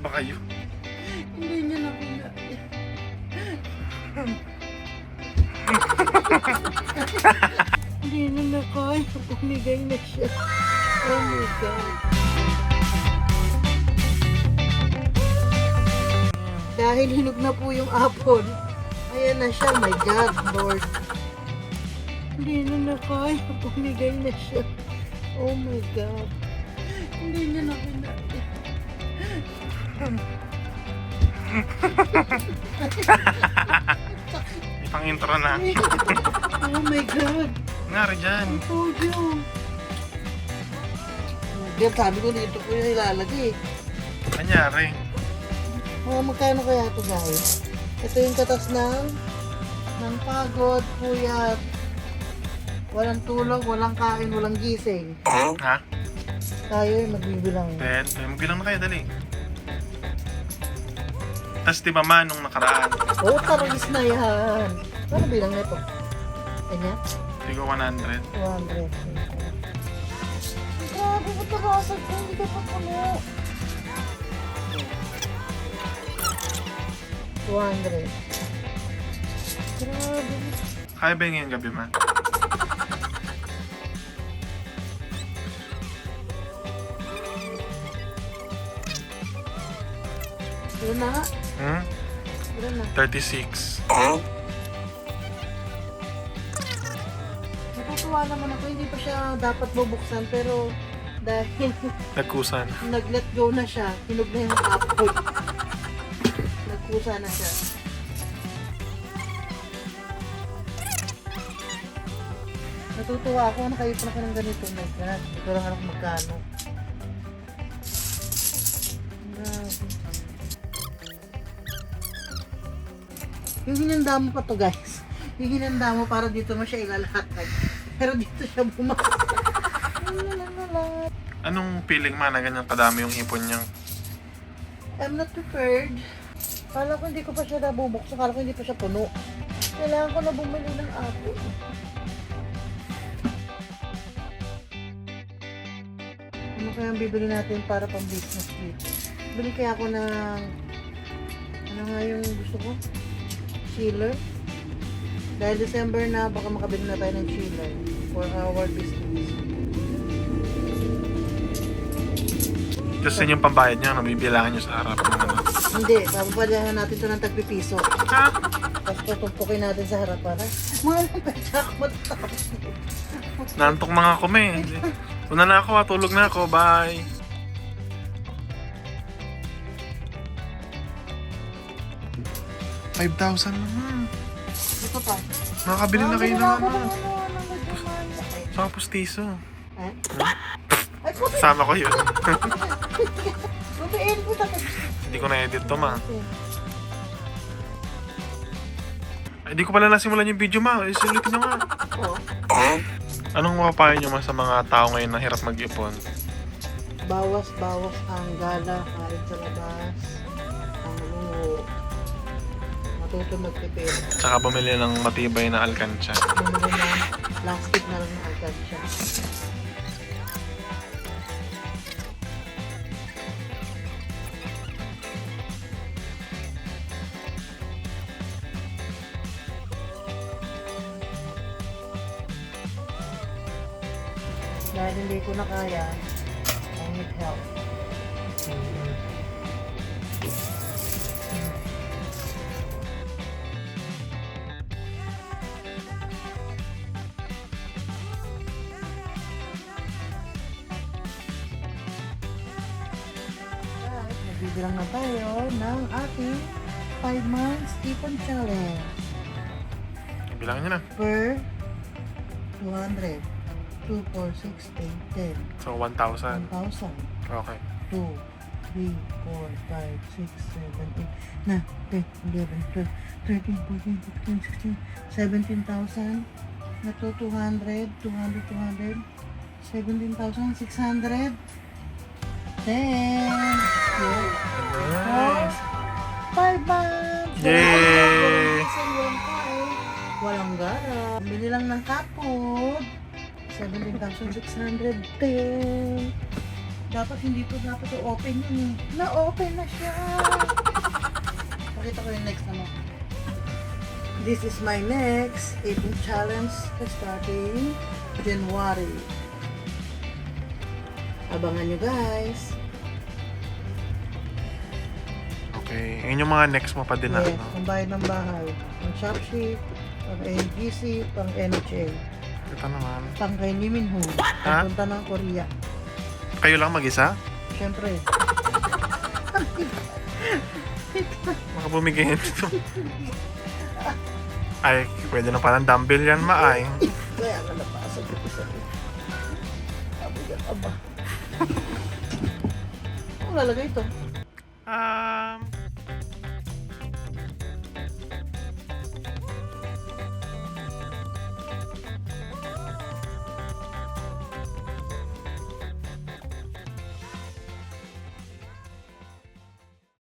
ba kayo? Hindi niya na kinain. Hindi na nakaya. Pumigay na siya. Oh my God. Dahil hinog na po yung apple. Ayan na siya. My God, Lord. Hindi na nakaya. Pumigay na siya. Oh my God. Hindi niya na kinain. Ipang intro na. Oh my God. Ngari dyan. I told you. Diyan, sabi ko dito ko yung ilalagay. Nangyari. Mga magkano kaya ito, guys? Ito yung katas ng pagod, puyat. Walang tulog, walang kain, walang gising. Ha? Tayo yung magbibilang. Magbilang na kayo, dali. Tapos di ba nung nakaraan? Oh, taragis na yan. Ano bilang na ito? Kanya? Hindi ko 100. 200. Grabe, ba't nakasag ko? Hindi ka pa puno. 200. Grabe. Kaya ba yung ngayong gabi, ma? Ito na nga. Hmm? Ito na. 36. Natutuwa naman ako. Hindi pa siya dapat bubuksan. Pero dahil Nagkusan. nag-let go na siya, hinog na yung apple. Nagkusa na siya. Natutuwa ako. Nakayipon ako ng ganito. My God. Ito lang ako magkano. Grabe. Yung hinanda mo pa to, guys. Yung hinanda mo para dito mo siya ilalatag. Pero dito siya bumasok. Anong feeling, ma, na ganyan kadami yung ipon niya? I'm not prepared. Kala ko hindi ko pa siya nabubuksan. Kala ko hindi pa siya puno. Kailangan ko na bumili ng apple. Ano kaya ang bibili natin para pang business dito? Bili kaya ako ng... Ano nga yung gusto ko? Chiller. Dahil December na, baka makabili na tayo ng chiller for our business. Kasi yung pambayad niya, nabibilangan niyo sa harap ng ano. Hindi, bababalahan natin ito ng tagpipiso. Ha? Tapos tutumpukin natin sa harap para mga pwede ako matapos. Nantok mga kami. Una na ako, tulog na ako. Bye. $5,000 naman. Ito pa. Nakakabili na kayo ng ano. Ano, Saka pustiso. eh? Ay, puti! Sama ko yun. Putiin ko tapos. Hindi ko na-edit to, ma. Ay, di ko pala nasimulan yung video, ma. Isulitin nyo nga. Oo. Anong mapapayo nyo, ma, sa mga tao ngayon na hirap mag-ipon? Bawas-bawas ang gala, kain sa labas, ang luho. Matuto magtipid. Tsaka bumili ng matibay na alkansya. Bumili ng plastic na lang ng alkansya. Dahil hindi ko na kaya, I need help. Nagbibilang na tayo ng ating 5 months ipon challenge. Bilangin nyo na. Per 200. 2, 4, 6, 8, 10. So, 1,000. 1,000. Okay. 2, 3, 4, 5, 6, 7, 8, 9, 10, 11, 12, 13, 14, 15, 16, 17,000. Na to 200, 200, 200. 17,600. 10. Yeah. Nice. 5 months. Yay! Walang gara. Bili lang ng kapod. 17,610. Dapat hindi to dapat to open yun eh. Na-open na siya! Pakita ko yung next ano. This is my next eating challenge starting January. Abangan nyo guys. Okay. Yun yung mga next mo pa din na Yes, ano. ang bayad ng bahay. Pang Shopee, pang NGC, pang NHA. Ito naman. Pang kay Lee Min Ho. Ha? Punta ng Korea. Kayo lang mag-isa? Siyempre. Baka bumigay dito. Ay, pwede na palang dumbbell yan, maay. Kaya nga napasag ko sa aba yan, aba. Ang lalagay ito.